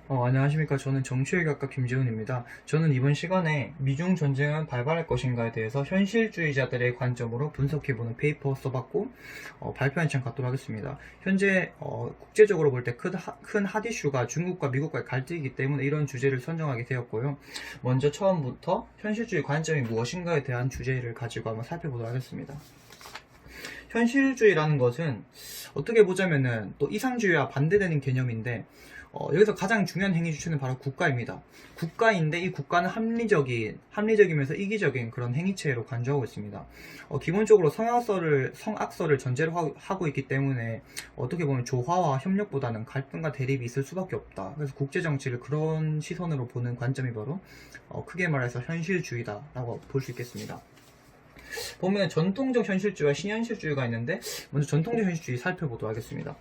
안녕하십니까. 저는 정치외교학과 김지훈입니다. 저는 이번 시간에 미중 전쟁은 발발할 것인가에 대해서 현실주의자들의 관점으로 분석해보는 페이퍼 써봤고 발표한 시간 갖도록 하겠습니다. 현재 국제적으로 볼 때 큰 핫이슈가 중국과 미국과의 갈등이기 때문에 이런 주제를 선정하게 되었고요. 먼저 처음부터 현실주의 관점이 무엇인가에 대한 주제를 가지고 한번 살펴보도록 하겠습니다. 현실주의라는 것은 어떻게 보자면은 또 이상주의와 반대되는 개념인데 여기서 가장 중요한 행위 주체는 바로 국가입니다. 국가인데 이 국가는 합리적이면서 이기적인 그런 행위체로 간주하고 있습니다. 기본적으로 성악설을 전제로 하고 있기 때문에 어떻게 보면 조화와 협력보다는 갈등과 대립이 있을 수밖에 없다. 그래서 국제정치를 그런 시선으로 보는 관점이 바로 크게 말해서 현실주의다라고 볼 수 있겠습니다. 보면 전통적 현실주의와 신현실주의가 있는데 먼저 전통적 현실주의 살펴보도록 하겠습니다.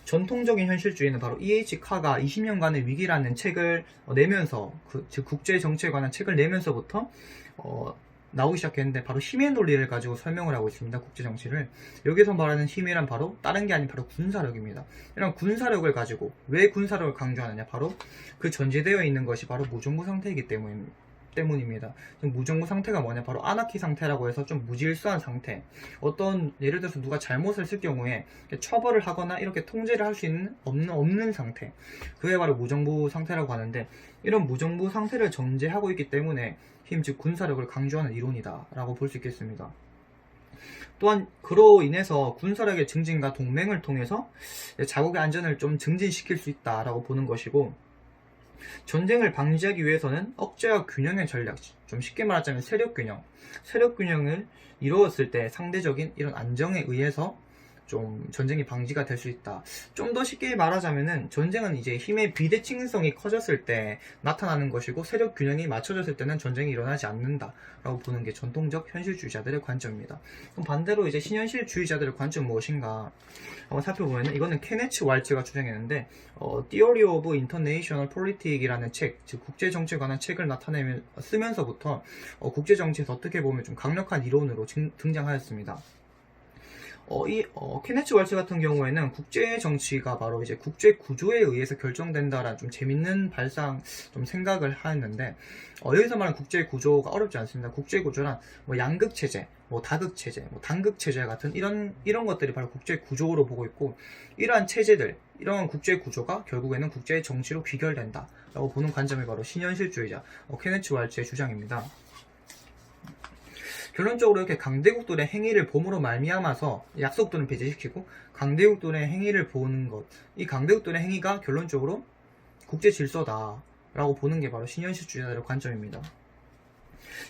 전통적인 현실주의는 바로 E.H. 카가 20년간의 위기라는 책을 내면서 즉 국제 정치에 관한 책을 내면서부터 나오기 시작했는데 바로 힘의 논리를 가지고 설명을 하고 있습니다. 국제 정치를. 여기서 말하는 힘이란 바로 다른 게 아닌 바로 군사력입니다. 이런 군사력을 가지고 왜 군사력을 강조하느냐, 바로 그 전제되어 있는 것이 바로 무정부 상태이기 때문입니다. 무정부 상태가 뭐냐, 바로 아나키 상태라고 해서 좀 무질서한 상태. 어떤 예를 들어서 누가 잘못을 했을 경우에 처벌을 하거나 이렇게 통제를 할 수 있는 없는 상태, 그게 바로 무정부 상태라고 하는데, 이런 무정부 상태를 전제하고 있기 때문에 힘, 즉 군사력을 강조하는 이론이다 라고 볼 수 있겠습니다. 또한 그로 인해서 군사력의 증진과 동맹을 통해서 자국의 안전을 좀 증진시킬 수 있다라고 보는 것이고, 전쟁을 방지하기 위해서는 억제와 균형의 전략, 좀 쉽게 말하자면 세력 균형을 이루었을 때 상대적인 이런 안정에 의해서 좀 전쟁이 방지가 될 수 있다. 좀 더 쉽게 말하자면은 전쟁은 이제 힘의 비대칭성이 커졌을 때 나타나는 것이고, 세력 균형이 맞춰졌을 때는 전쟁이 일어나지 않는다라고 보는 게 전통적 현실주의자들의 관점입니다. 그럼 반대로 이제 신현실주의자들의 관점은 무엇인가 한번 살펴보면, 이거는 케네츠 왈츠가 주장했는데 Theory of International Politic이라는 책, 즉 국제 정치에 관한 책을 쓰면서부터 국제 정치에서 어떻게 보면 좀 강력한 이론으로 등장하였습니다. 케네츠 왈츠 같은 경우에는 국제 정치가 바로 이제 국제 구조에 의해서 결정된다라는 좀 재밌는 좀 생각을 하였는데, 여기서 말하는 국제 구조가 어렵지 않습니다. 국제 구조란 뭐 양극 체제, 뭐 다극 체제, 뭐 단극 체제 같은 이런 것들이 바로 국제 구조로 보고 있고, 이러한 국제 구조가 결국에는 국제 정치로 귀결된다라고 보는 관점이 바로 신현실주의자 케네츠 왈츠의 주장입니다. 결론적으로 이렇게 강대국들의 행위를 봄으로 말미암아서 약속들은 배제시키고 강대국들의 행위를 보는 것, 이 강대국들의 행위가 결론적으로 국제 질서다라고 보는 게 바로 신현실주의자들의 관점입니다.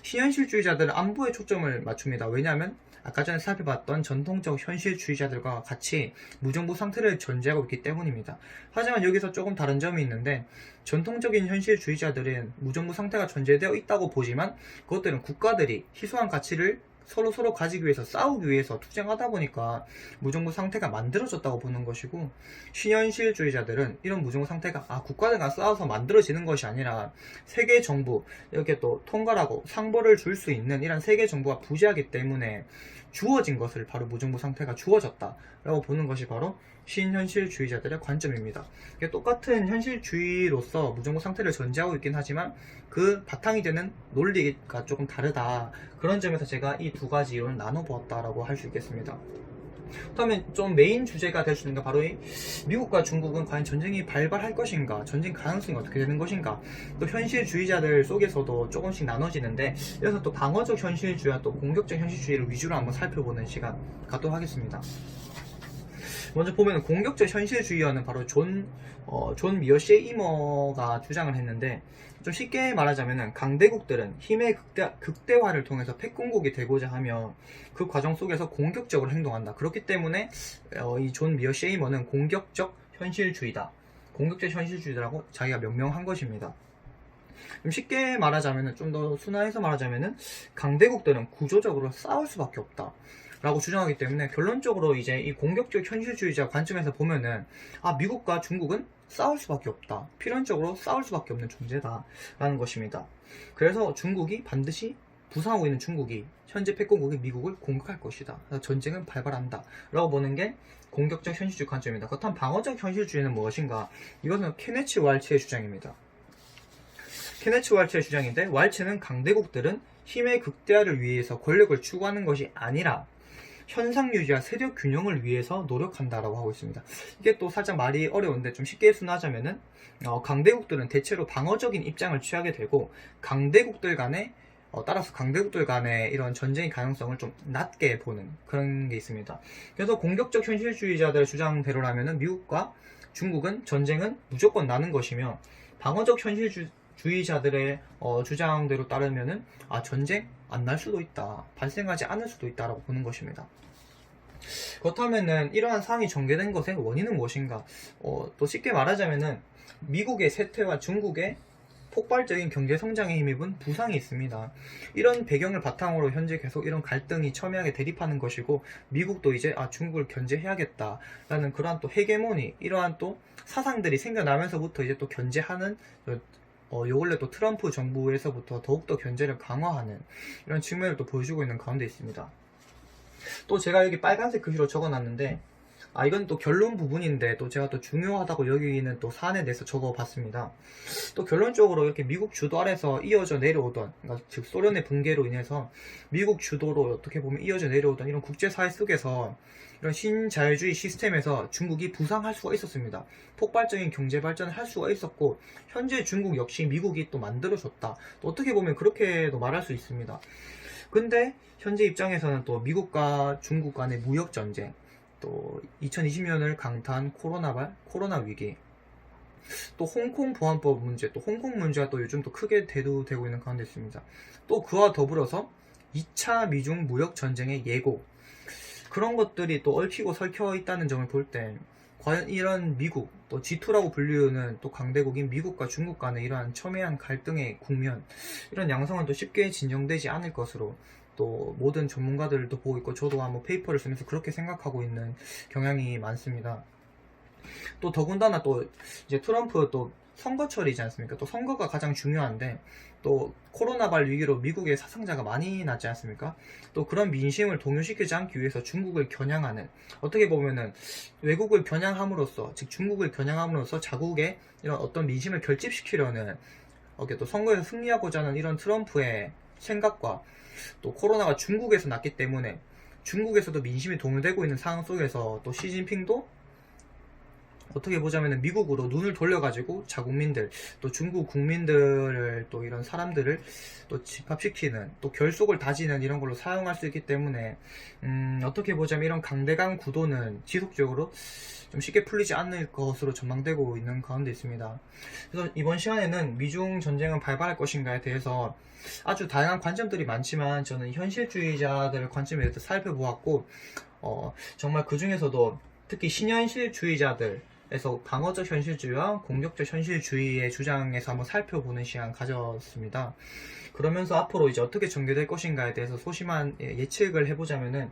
신현실주의자들은 안보에 초점을 맞춥니다. 왜냐하면 아까 전에 살펴봤던 전통적 현실주의자들과 같이 무정부 상태를 전제하고 있기 때문입니다. 하지만 여기서 조금 다른 점이 있는데, 전통적인 현실주의자들은 무정부 상태가 전제되어 있다고 보지만 그것들은 국가들이 희소한 가치를 서로 가지기 위해서, 싸우기 위해서 투쟁하다 보니까 무정부 상태가 만들어졌다고 보는 것이고, 신현실주의자들은 이런 무정부 상태가 국가들과 싸워서 만들어지는 것이 아니라 세계 정부, 이렇게 또 통괄하고 상보를 줄 수 있는 이런 세계 정부가 부재하기 때문에 주어진 것을 바로 무정부 상태가 주어졌다라고 보는 것이 바로 신현실주의자들의 관점입니다. 똑같은 현실주의로서 무정부 상태를 전제하고 있긴 하지만 그 바탕이 되는 논리가 조금 다르다. 그런 점에서 제가 이 두 가지 이론을 나눠보았다라고 할 수 있겠습니다. 그렇다면 좀 메인 주제가 될 수 있는 게 바로 이 미국과 중국은 과연 전쟁이 발발할 것인가, 전쟁 가능성이 어떻게 되는 것인가, 또 현실주의자들 속에서도 조금씩 나눠지는데, 여기서 또 방어적 현실주의와 또 공격적 현실주의를 위주로 한번 살펴보는 시간 갖도록 하겠습니다. 먼저 보면 공격적 현실주의와는 바로 존 미어 셰이머가 주장을 했는데, 좀 쉽게 말하자면 강대국들은 힘의 극대화를 통해서 패권국이 되고자 하며 그 과정 속에서 공격적으로 행동한다. 그렇기 때문에 이 존 미어 셰이머는 공격적 현실주의다라고 자기가 명명한 것입니다. 좀 쉽게 말하자면, 좀 더 순화해서 말하자면은 강대국들은 구조적으로 싸울 수밖에 없다 라고 주장하기 때문에, 결론적으로 이제 이 공격적 현실주의자 관점에서 보면은 미국과 중국은 싸울 수밖에 없다, 필연적으로 싸울 수밖에 없는 존재다 라는 것입니다. 그래서 부상하고 있는 중국이 현재 패권국인 미국을 공격할 것이다, 전쟁은 발발한다 라고 보는 게 공격적 현실주의 관점입니다. 그렇다면 방어적 현실주의는 무엇인가? 이것은 케네츠 왈츠의 주장입니다. 케네츠 왈츠의 주장인데, 왈츠는 강대국들은 힘의 극대화를 위해서 권력을 추구하는 것이 아니라 현상 유지와 세력 균형을 위해서 노력한다라고 하고 있습니다. 이게 또 살짝 말이 어려운데 좀 쉽게 순화하자면은 강대국들은 대체로 방어적인 입장을 취하게 되고 강대국들 간에 따라서 강대국들 간의 이런 전쟁의 가능성을 좀 낮게 보는 그런 게 있습니다. 그래서 공격적 현실주의자들의 주장대로라면은 미국과 중국은 전쟁은 무조건 나는 것이며, 방어적 현실주의자들의 주장대로 따르면은 전쟁 안 날 수도 있다, 발생하지 않을 수도 있다라고 보는 것입니다. 그렇다면은 이러한 상황이 전개된 것의 원인은 무엇인가? 또 쉽게 말하자면은 미국의 쇠퇴와 중국의 폭발적인 경제 성장에 힘입은 부상이 있습니다. 이런 배경을 바탕으로 현재 계속 이런 갈등이 첨예하게 대립하는 것이고, 미국도 이제 중국을 견제해야겠다라는 그러한 또 헤게모니, 이러한 또 사상들이 생겨나면서부터 이제 또 견제하는, 요 근래 또 트럼프 정부에서부터 더욱더 견제를 강화하는 이런 측면을 또 보여주고 있는 가운데 있습니다. 또 제가 여기 빨간색 글씨로 적어놨는데, 이건 또 결론 부분인데 또 제가 또 중요하다고 여기는 또 사안에 대해서 적어봤습니다. 또 결론적으로 이렇게 미국 주도 아래서 이어져 내려오던, 그러니까 즉 소련의 붕괴로 인해서 미국 주도로 어떻게 보면 이어져 내려오던 이런 국제사회 속에서 이런 신자유주의 시스템에서 중국이 부상할 수가 있었습니다. 폭발적인 경제 발전을 할 수가 있었고, 현재 중국 역시 미국이 또 만들어줬다, 또 어떻게 보면 그렇게도 말할 수 있습니다. 근데 현재 입장에서는 또 미국과 중국 간의 무역 전쟁, 또 2020년을 강타한 코로나 위기, 또 홍콩 보안법 문제, 또 홍콩 문제가 또 요즘 또 크게 대두되고 있는 가운데 있습니다. 또 그와 더불어서 2차 미중 무역 전쟁의 예고, 그런 것들이 또 얽히고 설켜 있다는 점을 볼 때, 과연 이런 미국, 또 G2라고 불리우는 또 강대국인 미국과 중국 간의 이러한 첨예한 갈등의 국면, 이런 양상은 또 쉽게 진정되지 않을 것으로 또 모든 전문가들도 보고 있고, 저도 한번 페이퍼를 쓰면서 그렇게 생각하고 있는 경향이 많습니다. 또 더군다나 또 이제 트럼프 또 선거철이지 않습니까? 또 선거가 가장 중요한데, 또 코로나발 위기로 미국의 사상자가 많이 났지 않습니까? 또 그런 민심을 동요시키지 않기 위해서 중국을 겨냥하는, 어떻게 보면은 외국을 겨냥함으로써, 즉 중국을 겨냥함으로써 자국의 이런 어떤 민심을 결집시키려는, 또 선거에서 승리하고자 하는 이런 트럼프의 생각과, 또 코로나가 중국에서 났기 때문에 중국에서도 민심이 동요되고 있는 상황 속에서 또 시진핑도 어떻게 보자면 미국으로 눈을 돌려가지고 자국민들, 또 중국 국민들을, 또 이런 사람들을 또 집합시키는, 또 결속을 다지는 이런 걸로 사용할 수 있기 때문에 어떻게 보자면 이런 강대강 구도는 지속적으로 좀 쉽게 풀리지 않을 것으로 전망되고 있는 가운데 있습니다. 그래서 이번 시간에는 미중 전쟁은 발발할 것인가에 대해서 아주 다양한 관점들이 많지만, 저는 현실주의자들의 관점에 대해서 살펴보았고, 정말 그 중에서도 특히 신현실주의자들에서 방어적 현실주의와 공격적 현실주의의 주장에서 한번 살펴보는 시간 가졌습니다. 그러면서 앞으로 이제 어떻게 전개될 것인가에 대해서 소심한 예측을 해보자면은,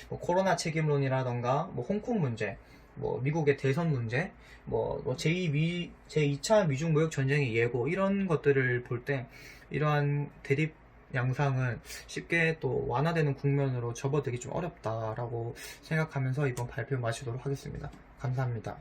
코로나 책임론이라던가, 홍콩 문제, 미국의 대선 문제, 제2차 미중 무역 전쟁의 예고, 이런 것들을 볼 때 이러한 대립 양상은 쉽게 또 완화되는 국면으로 접어들기 좀 어렵다라고 생각하면서 이번 발표 마치도록 하겠습니다. 감사합니다.